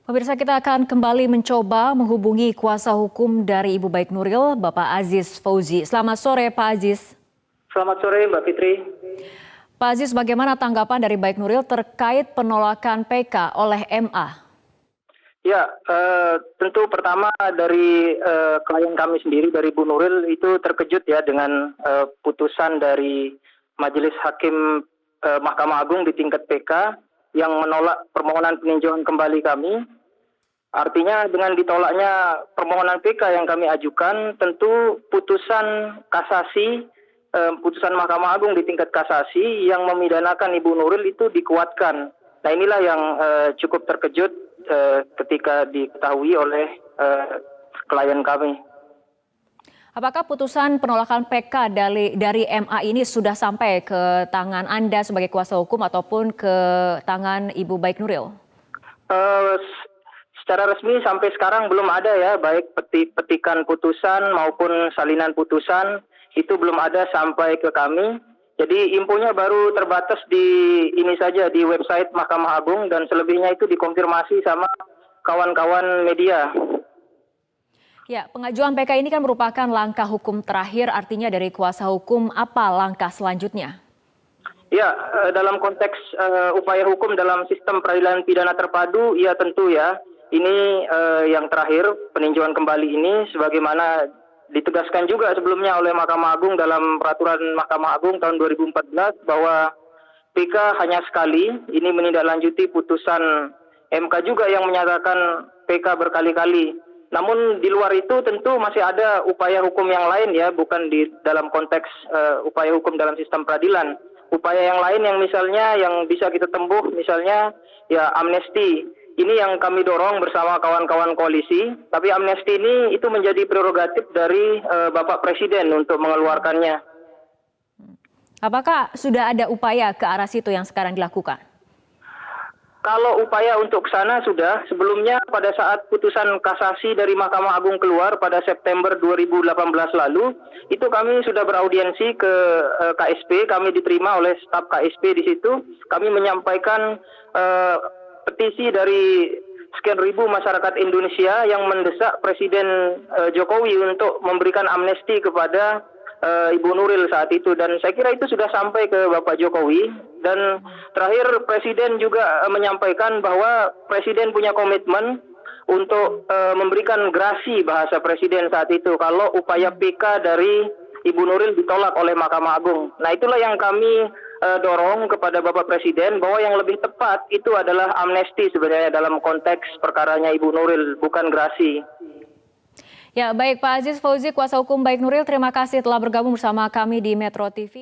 Pemirsa, kita akan kembali mencoba menghubungi kuasa hukum dari Ibu Baik Nuril, Bapak Aziz Fauzi. Selamat sore, Pak Aziz. Selamat sore, Mbak Fitri. Pak Aziz, bagaimana tanggapan dari Baik Nuril terkait penolakan PK oleh MA? Ya, tentu pertama dari klien kami sendiri, dari Bu Nuril, itu terkejut ya dengan putusan dari Majelis Hakim Mahkamah Agung di tingkat PK yang menolak permohonan peninjauan kembali kami. Artinya dengan ditolaknya permohonan PK yang kami ajukan, tentu putusan kasasi, putusan Mahkamah Agung di tingkat kasasi yang memidanakan Ibu Nuril itu dikuatkan. Nah inilah yang cukup terkejut ketika diketahui oleh klien kami. Apakah putusan penolakan PK dari MA ini sudah sampai ke tangan Anda sebagai kuasa hukum ataupun ke tangan Ibu Baik Nuril? Secara resmi sampai sekarang belum ada ya, baik petikan putusan maupun salinan putusan itu belum ada sampai ke kami. Jadi infonya baru terbatas di ini saja, di website Mahkamah Agung, dan selebihnya itu dikonfirmasi sama kawan-kawan media. Ya, pengajuan PK ini kan merupakan langkah hukum terakhir, artinya dari kuasa hukum apa langkah selanjutnya? Ya, dalam konteks upaya hukum dalam sistem peradilan pidana terpadu, ya tentu ya, ini yang terakhir peninjauan kembali ini sebagaimana ditegaskan juga sebelumnya oleh Mahkamah Agung dalam peraturan Mahkamah Agung tahun 2014 bahwa PK hanya sekali, ini menindaklanjuti putusan MK juga yang menyatakan PK berkali-kali. Namun di luar itu tentu masih ada upaya hukum yang lain ya, bukan di dalam konteks upaya hukum dalam sistem peradilan. Upaya yang lain yang misalnya yang bisa kita tempuh misalnya ya amnesti. Ini yang kami dorong bersama kawan-kawan koalisi, tapi amnesti ini itu menjadi prerogatif dari Bapak Presiden untuk mengeluarkannya. Apakah sudah ada upaya ke arah situ yang sekarang dilakukan? Kalau upaya untuk ke sana sudah, sebelumnya pada saat putusan kasasi dari Mahkamah Agung keluar pada September 2018 lalu, itu kami sudah beraudiensi ke KSP, kami diterima oleh staf KSP di situ, kami menyampaikan petisi dari sekian ribu masyarakat Indonesia yang mendesak Presiden Jokowi untuk memberikan amnesti kepada Ibu Nuril saat itu, dan saya kira itu sudah sampai ke Bapak Jokowi. Dan terakhir Presiden juga menyampaikan bahwa Presiden punya komitmen untuk memberikan grasi, bahasa Presiden saat itu, kalau upaya PK dari Ibu Nuril ditolak oleh Mahkamah Agung. Nah itulah yang kami dorong kepada Bapak Presiden bahwa yang lebih tepat itu adalah amnesti sebenarnya dalam konteks perkaranya Ibu Nuril, bukan grasi. Ya, baik Pak Aziz Fauzi, kuasa hukum Baik Nuril, terima kasih telah bergabung bersama kami di Metro TV.